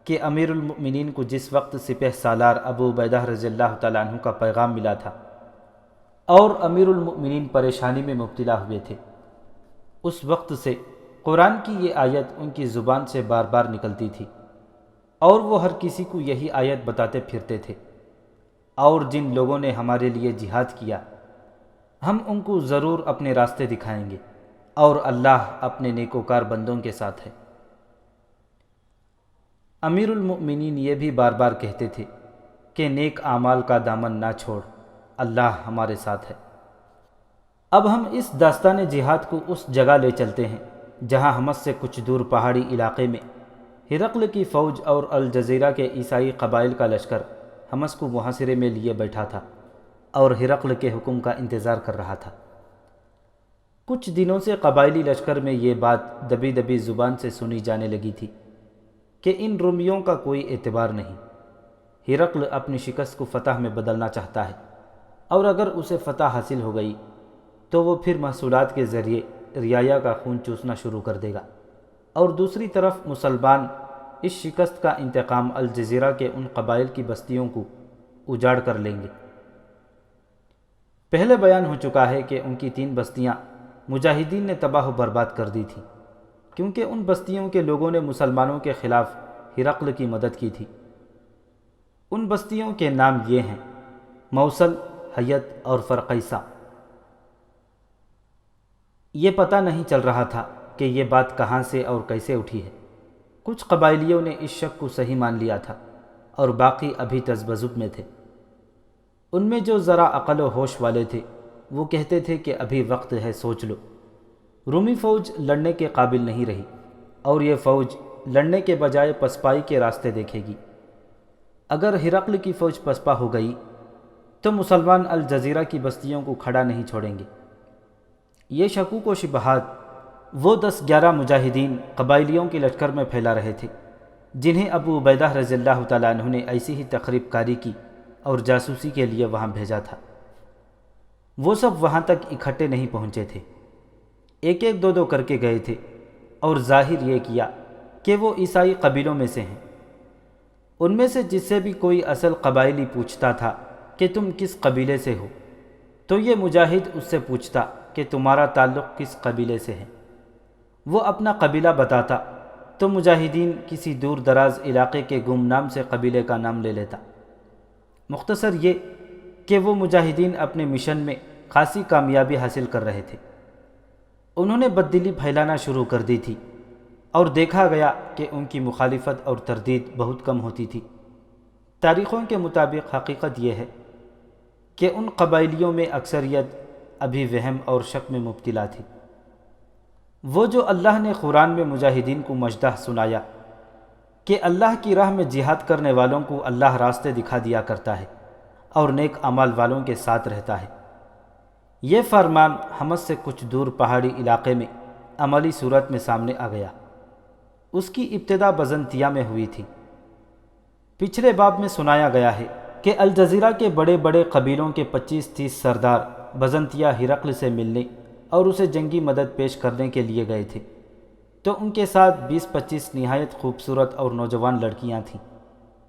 کہ امیر المؤمنین کو جس وقت سپہ سالار ابو عبیدہ رضی اللہ تعالیٰ عنہ کا پیغام ملا تھا اور امیر المؤمنین پریشانی میں مبتلا ہوئے تھے، اس وقت سے قرآن کی یہ آیت ان کی زبان سے بار بار نکلتی تھی اور وہ ہر کسی کو یہی آیت بتاتے پھرتے تھے، اور جن لوگوں نے ہمارے لیے جہاد کیا ہم ان کو ضرور اپنے راستے دکھائیں گے، اور اللہ اپنے نیکوکار بندوں کے ساتھ ہے۔ امیر المؤمنین یہ بھی بار بار کہتے تھے کہ نیک اعمال کا دامن نہ چھوڑ، اللہ ہمارے ساتھ ہے۔ اب ہم اس داستان جہاد کو اس جگہ لے چلتے ہیں جہاں حمص سے کچھ دور پہاڑی علاقے میں ہرقل کی فوج اور الجزیرہ کے عیسائی قبائل کا لشکر حمص کو محاصرے میں لیے بیٹھا تھا اور ہرقل کے حکم کا انتظار کر رہا تھا۔ کچھ دنوں سے قبائلی لشکر میں یہ بات دبی دبی زبان سے سنی جانے لگی تھی کہ ان رومیوں کا کوئی اعتبار نہیں۔ ہرقل اپنی شکست کو فتح میں بدلنا چاہتا ہے، اور اگر اسے فتح حاصل ہو گئی تو وہ پھر محصولات کے ذریعے رعایا کا خون چوسنا شروع کر دے گا، اور دوسری طرف مسلمان اس شکست کا انتقام الجزیرہ کے ان قبائل کی بستیوں کو اجاڑ کر لیں گے۔ پہلے بیان ہو چکا ہے کہ ان کی 3 بستیاں مجاہدین نے تباہ و برباد کر دی تھیں، کیونکہ ان بستیوں کے لوگوں نے مسلمانوں کے خلاف ہرقل کی مدد کی تھی۔ ان بستیوں کے نام یہ ہیں: موصل، حیت اور فرقیسہ۔ یہ پتہ نہیں چل رہا تھا کہ یہ بات کہاں سے اور کیسے اٹھی ہے۔ کچھ قبائلیوں نے اس شک کو صحیح مان لیا تھا اور باقی ابھی تذبذب میں تھے۔ ان میں جو ذرا عقل و ہوش والے تھے وہ کہتے تھے کہ ابھی وقت ہے، سوچ لو۔ رومی فوج لڑنے کے قابل نہیں رہی، اور یہ فوج لڑنے کے بجائے پسپائی کے راستے دیکھے گی۔ اگر ہرقل کی فوج پسپا ہو گئی تو مسلمان الجزیرہ کی بستیوں کو کھڑا نہیں چھوڑیں گے۔ یہ شکوک و شبہات وہ 10-11 مجاہدین قبائلیوں کے لشکر میں پھیلا رہے تھے جنہیں ابو عبیدہ رضی اللہ تعالیٰ عنہ نے ایسی ہی تخریب کاری کی اور جاسوسی کے لیے وہاں بھیجا تھا۔ وہ سب وہاں تک اکٹھے نہیں پہنچے تھے، ایک ایک دو کر کے گئے تھے اور ظاہر یہ کیا کہ وہ عیسائی قبیلوں میں سے ہیں۔ ان میں سے جس سے بھی کوئی اصل قبائلی پوچھتا تھا کہ تم کس قبیلے سے ہو، تو یہ مجاہد اس سے پوچھتا کہ تمہارا تعلق کس قبیلے سے ہے۔ وہ اپنا قبیلہ بتاتا تو مجاہدین کسی دور دراز علاقے کے گمنام سے قبیلے کا نام لے لیتا۔ مختصر یہ کہ وہ مجاہدین اپنے مشن میں خاصی کامیابی حاصل کر رہے تھے۔ انہوں نے بددلی پھیلانا شروع کر دی تھی اور دیکھا گیا کہ ان کی مخالفت اور تردید بہت کم ہوتی تھی۔ تاریخوں کے مطابق حقیقت یہ ہے کہ ان قبائلیوں میں اکثریت ابھی وہم اور شک میں مبتلا تھی۔ وہ جو اللہ نے قرآن میں مجاہدین کو مجدہ سنایا کہ اللہ کی راہ میں جہاد کرنے والوں کو اللہ راستے دکھا دیا کرتا ہے اور نیک اعمال والوں کے ساتھ رہتا ہے، یہ فرمان حمص سے کچھ دور پہاڑی علاقے میں عملی صورت میں سامنے آ گیا۔ اس کی ابتدا بزنطیہ میں ہوئی تھی۔ پچھلے باب میں سنایا گیا ہے کہ الجزیرہ کے بڑے بڑے قبیلوں کے 25-30 سردار بزنطیہ ہرقل سے ملنے اور اسے جنگی مدد پیش کرنے کے لیے گئے تھے، تو ان کے ساتھ 20-25 نہایت خوبصورت اور نوجوان لڑکیاں تھیں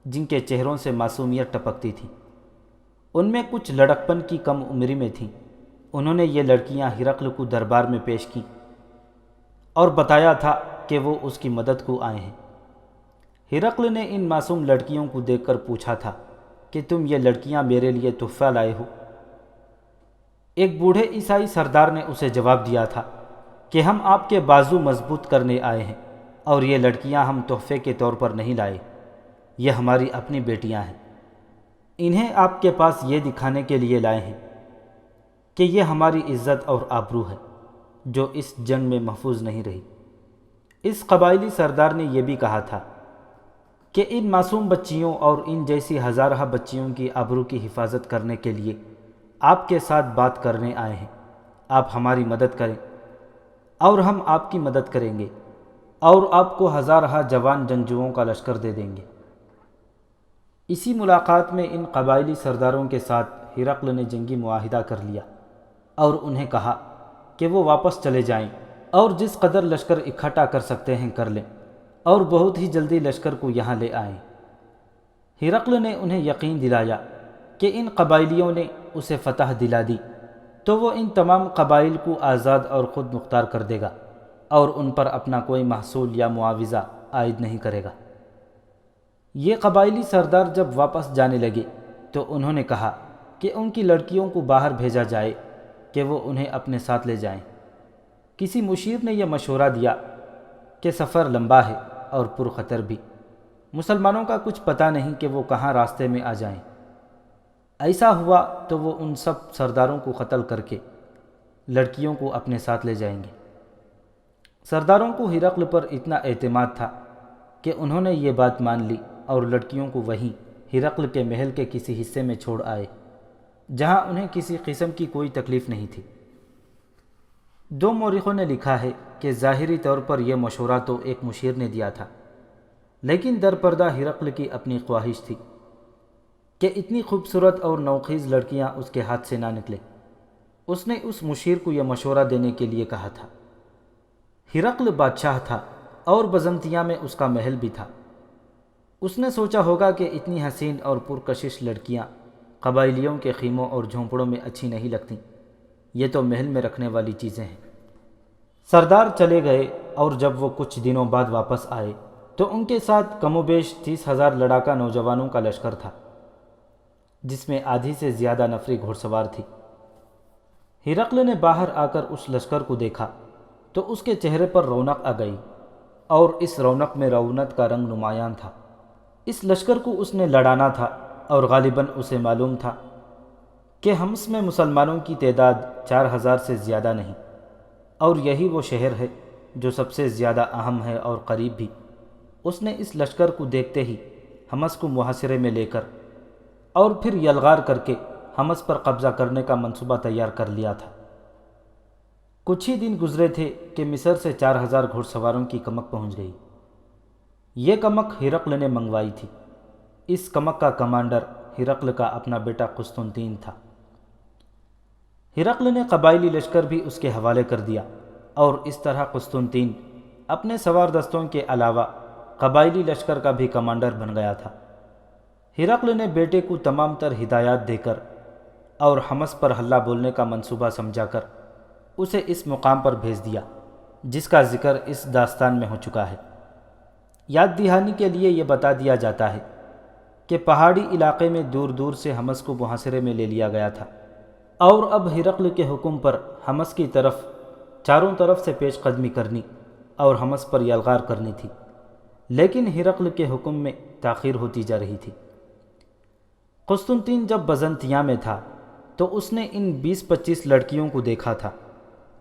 جن کے چہروں سے معصومیت ٹپکتی تھی۔ ان میں کچھ لڑکپن کی کم عمری میں تھیں۔ انہوں نے یہ لڑکیاں ہرقل کو دربار میں پیش کیں اور بتایا تھا کہ وہ اس کی مدد کو آئے ہیں۔ ہرقل نے ان معصوم لڑکیوں کو دیکھ کر پوچھا تھا کہ تم یہ لڑکیاں میرے لیے تحفہ لائے ہو؟ ایک بوڑھے عیسائی سردار نے اسے جواب دیا تھا کہ ہم آپ کے بازو مضبوط کرنے آئے ہیں، اور یہ لڑکیاں ہم تحفے کے طور پر نہیں لائے، یہ ہماری اپنی بیٹیاں ہیں۔ انہیں آپ کے پاس یہ دکھانے کے لیے لائے ہیں کہ یہ ہماری عزت اور آبرو ہے جو اس جنگ میں محفوظ نہیں رہی۔ اس قبائلی سردار نے یہ بھی کہا تھا کہ ان معصوم بچیوں اور ان جیسی ہزارہ بچیوں کی آبرو کی حفاظت کرنے کے لیے آپ کے ساتھ بات کرنے آئے ہیں، آپ ہماری مدد کریں اور ہم آپ کی مدد کریں گے اور آپ کو ہزارہ جوان جنگجوؤں کا لشکر دے دیں گے۔ اسی ملاقات میں ان قبائلی سرداروں کے ساتھ ہرقل نے جنگی معاہدہ کر لیا اور انہیں کہا کہ وہ واپس چلے جائیں اور جس قدر لشکر اکٹھا کر سکتے ہیں کر لیں اور بہت ہی جلدی لشکر کو یہاں لے آئیں۔ ہرقل نے انہیں یقین دلایا کہ ان قبائلیوں نے اسے فتح دلا دی تو وہ ان تمام قبائل کو آزاد اور خود مختار کر دے گا اور ان پر اپنا کوئی محصول یا معاوضہ عائد نہیں کرے گا۔ یہ قبائلی سردار جب واپس جانے لگے تو انہوں نے کہا کہ ان کی لڑکیوں کو باہر بھیجا جائے کہ وہ انہیں اپنے ساتھ لے جائیں۔ کسی مشیر نے یہ مشورہ دیا کہ سفر لمبا ہے اور پرخطر بھی، مسلمانوں کا کچھ پتہ نہیں کہ وہ کہاں راستے میں آ جائیں۔ ایسا ہوا تو وہ ان سب سرداروں کو قتل کر کے لڑکیوں کو اپنے ساتھ لے جائیں گے۔ سرداروں کو ہرقل پر اتنا اعتماد تھا کہ انہوں نے یہ بات مان لی اور لڑکیوں کو وہیں ہرقل کے محل کے کسی حصے میں چھوڑ آئے جہاں انہیں کسی قسم کی کوئی تکلیف نہیں تھی۔ دو مورخوں نے لکھا ہے کہ ظاہری طور پر یہ مشورہ تو ایک مشیر نے دیا تھا، لیکن در پردہ ہرقل کی اپنی خواہش تھی کہ اتنی خوبصورت اور نوخیز لڑکیاں اس کے ہاتھ سے نہ نکلیں۔ اس نے اس مشیر کو یہ مشورہ دینے کے لیے کہا تھا۔ ہرقل بادشاہ تھا اور بزنطیہ میں اس کا محل بھی تھا۔ اس نے سوچا ہوگا کہ اتنی حسین اور پرکشش لڑکیاں قبائلیوں کے خیموں اور جھونپڑوں میں اچھی نہیں لگتیں، یہ تو محل میں رکھنے والی چیزیں ہیں۔ سردار چلے گئے اور جب وہ کچھ دنوں بعد واپس آئے تو ان کے ساتھ کم و بیش 30,000 لڑاکا نوجوانوں کا لشکر تھا، جس میں آدھی سے زیادہ نفری گھوڑ سوار تھی۔ ہرقل نے باہر آ کر اس لشکر کو دیکھا تو اس کے چہرے پر رونق آ گئی، اور اس رونق میں رونق کا رنگ نمایاں تھا۔ اس لشکر کو اس نے لڑانا تھا اور غالباً اسے معلوم تھا کہ حمص میں مسلمانوں کی تعداد 4,000 سے زیادہ نہیں، اور یہی وہ شہر ہے جو سب سے زیادہ اہم ہے اور قریب بھی۔ اس نے اس لشکر کو دیکھتے ہی حمص کو محاصرے میں لے کر اور پھر یلغار کر کے حمص پر قبضہ کرنے کا منصوبہ تیار کر لیا تھا۔ کچھ ہی دن گزرے تھے کہ مصر سے 4,000 گھوڑ سواروں کی کمک پہنچ گئی۔ یہ کمک ہرقل نے منگوائی تھی۔ اس کمک کا کمانڈر ہرقل کا اپنا بیٹا قسطنطین تھا۔ ہرقل نے قبائلی لشکر بھی اس کے حوالے کر دیا، اور اس طرح قسطنطین اپنے سوار دستوں کے علاوہ قبائلی لشکر کا بھی کمانڈر بن گیا تھا۔ ہرقل نے بیٹے کو تمام تر ہدایات دے کر اور حمص پر حملہ بولنے کا منصوبہ سمجھا کر اسے اس مقام پر بھیج دیا جس کا ذکر اس داستان میں ہو چکا ہے۔ یاد دہانی کے لیے یہ بتا دیا جاتا ہے کہ پہاڑی علاقے میں دور دور سے حمص کو محاصرے میں لے لیا گیا تھا، اور اب ہرقل کے حکم پر حمص کی طرف چاروں طرف سے پیش قدمی کرنی اور حمص پر یلغار کرنی تھی، لیکن ہرقل کے حکم میں تاخیر ہوتی جا رہی تھی۔ قسطنطین جب بزنطیہ میں تھا تو اس نے ان 20-25 لڑکیوں کو دیکھا تھا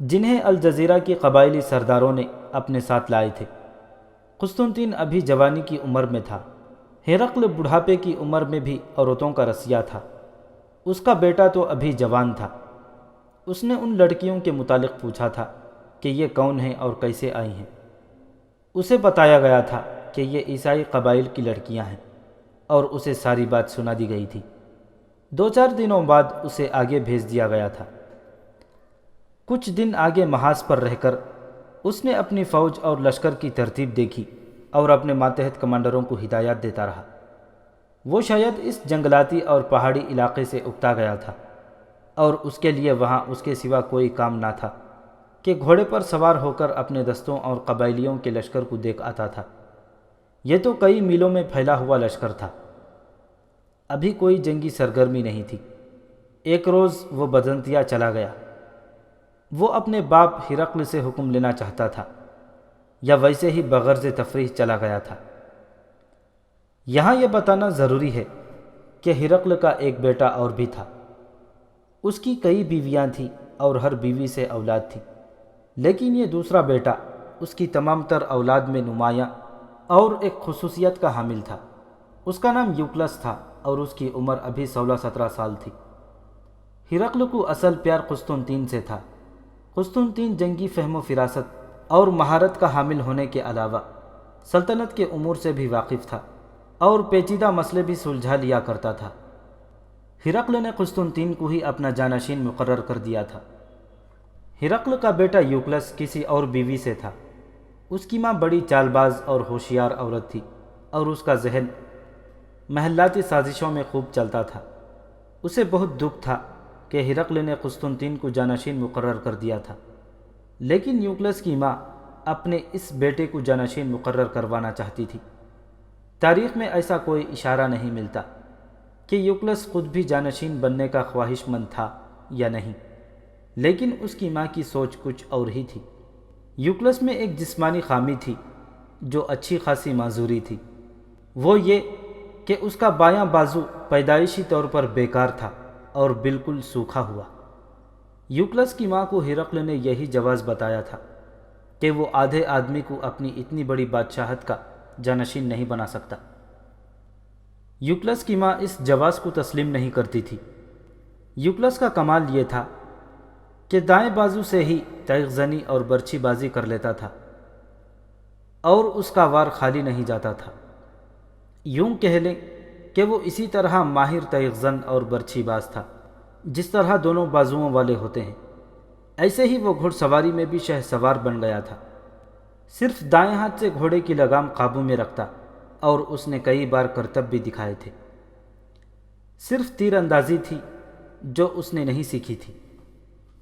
جنہیں الجزیرہ کی قبائلی سرداروں نے اپنے ساتھ لائے تھے۔ قسطنطین ابھی جوانی کی عمر میں تھا۔ ہرقل بڑھاپے کی عمر میں بھی عورتوں کا رسیا تھا۔ اس کا بیٹا تو ابھی جوان تھا۔ اس نے ان لڑکیوں کے متعلق پوچھا تھا کہ یہ کون ہیں اور کیسے آئی ہیں۔ اسے بتایا گیا تھا کہ یہ عیسائی قبائل کی لڑکیاں ہیں، اور اسے ساری بات سنا دی گئی تھی۔ 2-4 دنوں بعد اسے آگے بھیج دیا گیا تھا۔ کچھ دن آگے محاذ پر رہ کر اس نے اپنی فوج اور لشکر کی ترتیب دیکھی اور اپنے ماتحت کمانڈروں کو ہدایات دیتا رہا۔ وہ شاید اس جنگلاتی اور پہاڑی علاقے سے اکتا گیا تھا، اور اس کے لیے وہاں اس کے سوا کوئی کام نہ تھا کہ گھوڑے پر سوار ہو کر اپنے دستوں اور قبائلیوں کے لشکر کو دیکھ آتا تھا۔ یہ تو کئی میلوں میں پھیلا ہوا لشکر تھا۔ ابھی کوئی جنگی سرگرمی نہیں تھی۔ ایک روز وہ بزنطیہ چلا گیا۔ وہ اپنے باپ ہرقل سے حکم لینا چاہتا تھا، یا ویسے ہی بغرض تفریح چلا گیا تھا۔ یہاں یہ بتانا ضروری ہے کہ ہرقل کا ایک بیٹا اور بھی تھا۔ اس کی کئی بیویاں تھیں اور ہر بیوی سے اولاد تھی، لیکن یہ دوسرا بیٹا اس کی تمام تر اولاد میں نمایاں اور ایک خصوصیت کا حامل تھا۔ اس کا نام یوکلس تھا اور اس کی عمر ابھی 16-17 سال تھی۔ ہرقل کو اصل پیار قسطنطین سے تھا۔ قسطنطین جنگی فہم و فراست اور مہارت کا حامل ہونے کے علاوہ سلطنت کے امور سے بھی واقف تھا اور پیچیدہ مسئلے بھی سلجھا لیا کرتا تھا۔ ہرقل نے قسطنطین کو ہی اپنا جانشین مقرر کر دیا تھا۔ ہرقل کا بیٹا یوکلس کسی اور بیوی سے تھا۔ اس کی ماں بڑی چال باز اور ہوشیار عورت تھی، اور اس کا ذہن محلاتی سازشوں میں خوب چلتا تھا۔ اسے بہت دکھ تھا کہ ہرقل نے قسطنطین کو جانشین مقرر کر دیا تھا، لیکن یوکلس کی ماں اپنے اس بیٹے کو جانشین مقرر کروانا چاہتی تھی۔ تاریخ میں ایسا کوئی اشارہ نہیں ملتا کہ یوکلس خود بھی جانشین بننے کا خواہش مند تھا یا نہیں، لیکن اس کی ماں کی سوچ کچھ اور ہی تھی۔ یوکلس میں ایک جسمانی خامی تھی جو اچھی خاصی معذوری تھی۔ وہ یہ کہ اس کا بایاں بازو پیدائشی طور پر بیکار تھا اور بالکل سوکھا ہوا۔ یوکلس کی ماں کو ہرقل نے یہی جواز بتایا تھا کہ وہ آدھے آدمی کو اپنی اتنی بڑی بادشاہت کا جانشین نہیں بنا سکتا۔ یوکلس کی ماں اس جواز کو تسلیم نہیں کرتی تھی۔ یوکلس کا کمال یہ تھا کہ دائیں بازو سے ہی تیغ زنی اور برچھی بازی کر لیتا تھا، اور اس کا وار خالی نہیں جاتا تھا۔ یوں کہہ لیں کہ وہ اسی طرح ماہر تیغ زن اور برچھی باز تھا جس طرح دونوں بازوؤں والے ہوتے ہیں۔ ایسے ہی وہ گھڑ سواری میں بھی شہ سوار بن گیا تھا۔ صرف دائیں ہاتھ سے گھوڑے کی لگام قابو میں رکھتا، اور اس نے کئی بار کرتب بھی دکھائے تھے۔ صرف تیر اندازی تھی جو اس نے نہیں سیکھی تھی،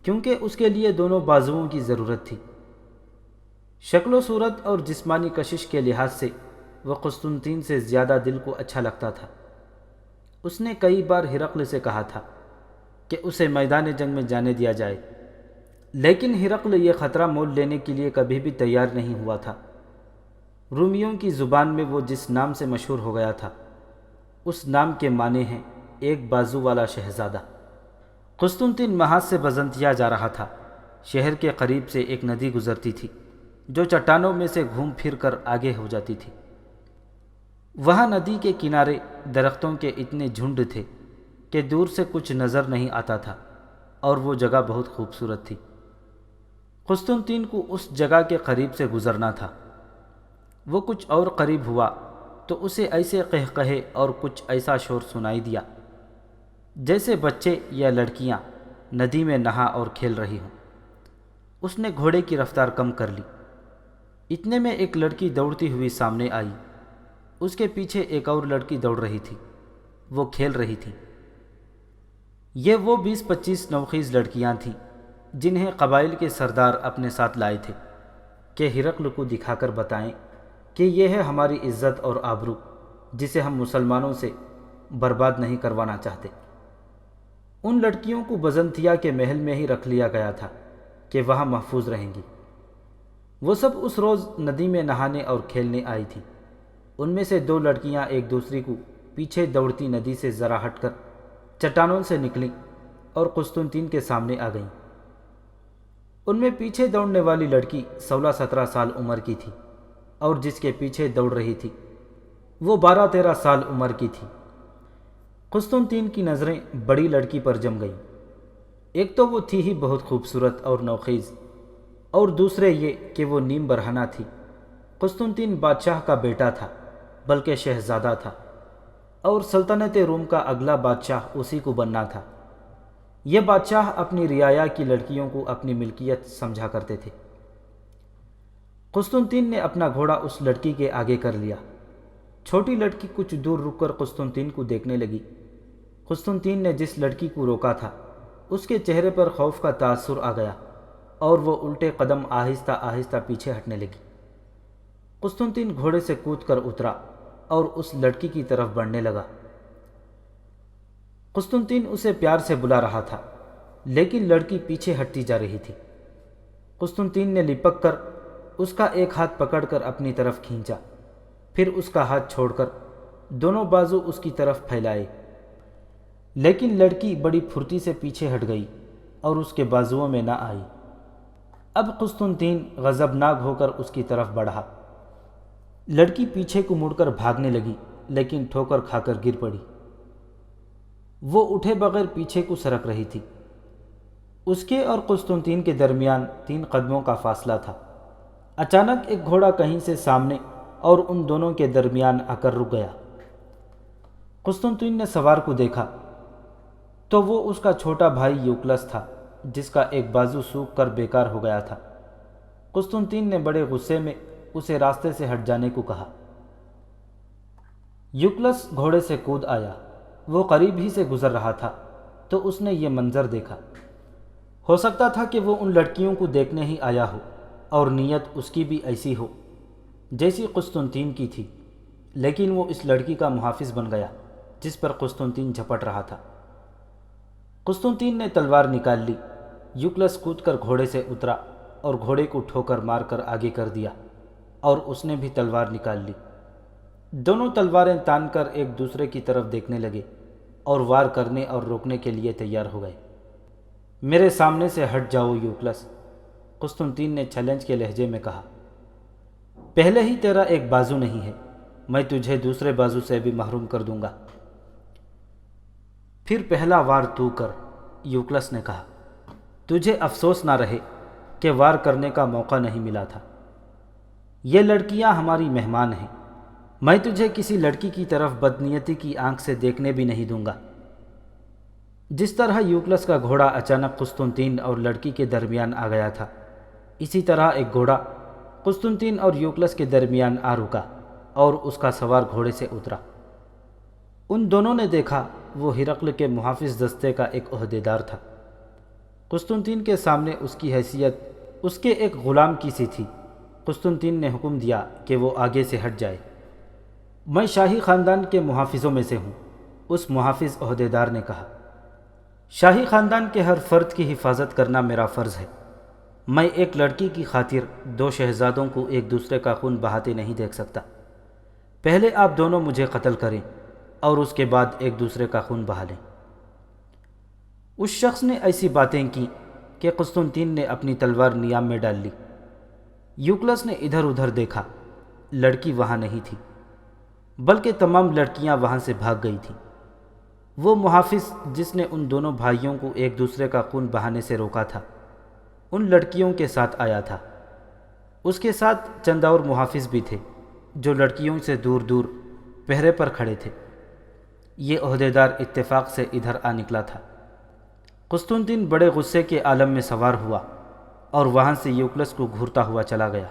کیونکہ اس کے لیے دونوں بازوؤں کی ضرورت تھی۔ شکل و صورت اور جسمانی کشش کے لحاظ سے وہ قسطنطین سے زیادہ دل کو اچھا لگتا تھا۔ اس نے کئی بار ہرقل سے کہا تھا کہ اسے میدان جنگ میں جانے دیا جائے، لیکن ہرقل یہ خطرہ مول لینے کے لیے کبھی بھی تیار نہیں ہوا تھا۔ رومیوں کی زبان میں وہ جس نام سے مشہور ہو گیا تھا، اس نام کے معنی ہیں ایک بازو والا شہزادہ۔ قسطنطین محاذ سے بزنطیہ جا رہا تھا۔ شہر کے قریب سے ایک ندی گزرتی تھی جو چٹانوں میں سے گھوم پھر کر آگے ہو جاتی تھی۔ وہاں ندی کے کنارے درختوں کے اتنے جھنڈ تھے کہ دور سے کچھ نظر نہیں آتا تھا، اور وہ جگہ بہت خوبصورت تھی۔ قسطنطین کو اس جگہ کے قریب سے گزرنا تھا۔ وہ کچھ اور قریب ہوا تو اسے ایسے قہقہے اور کچھ ایسا شور سنائی دیا جیسے بچے یا لڑکیاں ندی میں نہا اور کھیل رہی ہوں۔ اس نے گھوڑے کی رفتار کم کر لی۔ اتنے میں ایک لڑکی دوڑتی ہوئی سامنے آئی۔ اس کے پیچھے ایک اور لڑکی دوڑ رہی تھی۔ وہ کھیل رہی تھی۔ یہ وہ 20-25 نوخیز لڑکیاں تھیں جنہیں قبائل کے سردار اپنے ساتھ لائے تھے کہ ہرقل کو دکھا کر بتائیں کہ یہ ہے ہماری عزت اور آبرو جسے ہم مسلمانوں سے برباد نہیں کروانا چاہتے۔ ان لڑکیوں کو بزنطیہ کے محل میں ہی رکھ لیا گیا تھا کہ وہاں محفوظ رہیں گی۔ وہ سب اس روز ندی میں نہانے اور کھیلنے آئی تھیں۔ ان میں سے 2 لڑکیاں ایک دوسری کو پیچھے دوڑتی ندی سے ذرا ہٹ کر چٹانوں سے نکلیں اور قسطنطین کے سامنے آ گئیں۔ ان میں پیچھے دوڑنے والی لڑکی 16-17 سال عمر کی تھی اور جس کے پیچھے دوڑ رہی تھی وہ 12-13 سال عمر کی تھی۔ قسطنطین کی نظریں بڑی لڑکی پر جم گئیں۔ ایک تو وہ تھی ہی بہت خوبصورت اور نوخیز، اور دوسرے یہ کہ وہ نیم برہنہ تھی۔ قسطنطین بادشاہ کا بیٹا تھا، بلکہ شہزادہ تھا، اور سلطنت روم کا اگلا بادشاہ اسی کو بننا تھا۔ یہ بادشاہ اپنی رعایا کی لڑکیوں کو اپنی ملکیت سمجھا کرتے تھے۔ قسطنطین نے اپنا گھوڑا اس لڑکی کے آگے کر لیا۔ چھوٹی لڑکی کچھ دور رک کر قسطنطین کو دیکھنے لگی۔ قسطنطین نے جس لڑکی کو روکا تھا اس کے چہرے پر خوف کا تاثر آ گیا اور وہ الٹے قدم آہستہ آہستہ پیچھے ہٹنے لگی۔ قسطنطین گھوڑے سے کود کر اترا اور اس لڑکی کی طرف بڑھنے لگا۔ قسطنطین اسے پیار سے بلا رہا تھا، لیکن لڑکی پیچھے ہٹتی جا رہی تھی۔ قسطنطین نے لپک کر اس کا ایک ہاتھ پکڑ کر اپنی طرف کھینچا، پھر اس کا ہاتھ چھوڑ کر دونوں بازو اس کی طرف پھیلائے، لیکن لڑکی بڑی پھرتی سے پیچھے ہٹ گئی اور اس کے بازوؤں میں نہ آئی۔ اب قسطنطین غضبناک ہو کر اس کی طرف بڑھا۔ لڑکی پیچھے کو مڑ کر بھاگنے لگی، لیکن ٹھوکر کھا کر گر پڑی۔ وہ اٹھے بغیر پیچھے کو سرک رہی تھی۔ اس کے اور قسطنطین کے درمیان 3 قدموں کا فاصلہ تھا۔ اچانک ایک گھوڑا کہیں سے سامنے اور ان دونوں کے درمیان آ کر رک گیا۔ قسطنطین نے سوار کو دیکھا تو وہ اس کا چھوٹا بھائی یوکلس تھا، جس کا ایک بازو سوکھ کر بیکار ہو گیا تھا۔ قسطنطین نے بڑے غصے میں اسے راستے سے ہٹ جانے کو کہا۔ یوکلس گھوڑے سے کود آیا۔ وہ قریب ہی سے گزر رہا تھا تو اس نے یہ منظر دیکھا۔ ہو سکتا تھا کہ وہ ان لڑکیوں کو دیکھنے ہی آیا ہو اور نیت اس کی بھی ایسی ہو جیسی قسطنطین کی تھی، لیکن وہ اس لڑکی کا محافظ بن گیا جس پر قسطنطین جھپٹ رہا تھا۔ قسطنطین نے تلوار نکال لی۔ یوکلس کود کر گھوڑے سے اترا اور گھوڑے کو ٹھوکر مار کر آگے کر دیا، اور اس نے بھی تلوار نکال لی۔ دونوں تلواریں تان کر ایک دوسرے کی طرف دیکھنے لگے اور وار کرنے اور روکنے کے لیے تیار ہو گئے۔ میرے سامنے سے ہٹ جاؤ یوکلس، قسطنطین نے چیلنج کے لہجے میں کہا۔ پہلے ہی تیرا ایک بازو نہیں ہے، میں تجھے دوسرے بازو سے بھی محروم کر دوں گا۔ پھر پہلا وار تو کر، یوکلس نے کہا۔ تجھے افسوس نہ رہے کہ وار کرنے کا موقع نہیں ملا تھا۔ یہ لڑکیاں ہماری مہمان ہیں، میں تجھے کسی لڑکی کی طرف بدنیتی کی آنکھ سے دیکھنے بھی نہیں دوں گا۔ جس طرح یوکلس کا گھوڑا اچانک قسطنطین اور لڑکی کے درمیان آ گیا تھا، اسی طرح ایک گھوڑا قسطنطین اور یوکلس کے درمیان آ رکا اور اس کا سوار گھوڑے سے اترا۔ ان دونوں نے دیکھا وہ ہرقل کے محافظ دستے کا ایک عہدیدار تھا۔ قسطنطین کے سامنے اس کی حیثیت اس کے ایک غلام کی سی تھی۔ قسطنطین نے حکم دیا کہ وہ آگے سے ہٹ جائے۔ میں شاہی خاندان کے محافظوں میں سے ہوں، اس محافظ عہدیدار نے کہا۔ شاہی خاندان کے ہر فرد کی حفاظت کرنا میرا فرض ہے۔ میں ایک لڑکی کی خاطر 2 شہزادوں کو ایک دوسرے کا خون بہاتے نہیں دیکھ سکتا۔ پہلے آپ دونوں مجھے قتل کریں اور اس کے بعد ایک دوسرے کا خون بہا لیں۔ اس شخص نے ایسی باتیں کی کہ قسطنطین نے اپنی تلوار نیام میں ڈال لی۔ یوکلس نے ادھر ادھر دیکھا، لڑکی وہاں نہیں تھی، بلکہ تمام لڑکیاں وہاں سے بھاگ گئی تھیں۔ وہ محافظ جس نے ان دونوں بھائیوں کو ایک دوسرے کا خون بہانے سے روکا تھا، ان لڑکیوں کے ساتھ آیا تھا۔ اس کے ساتھ چند اور محافظ بھی تھے جو لڑکیوں سے دور دور پہرے پر کھڑے تھے۔ یہ عہدیدار اتفاق سے ادھر آ نکلا تھا۔ قسطنطین بڑے غصے کے عالم میں سوار ہوا اور وہاں سے یوکلس کو گھورتا ہوا چلا گیا۔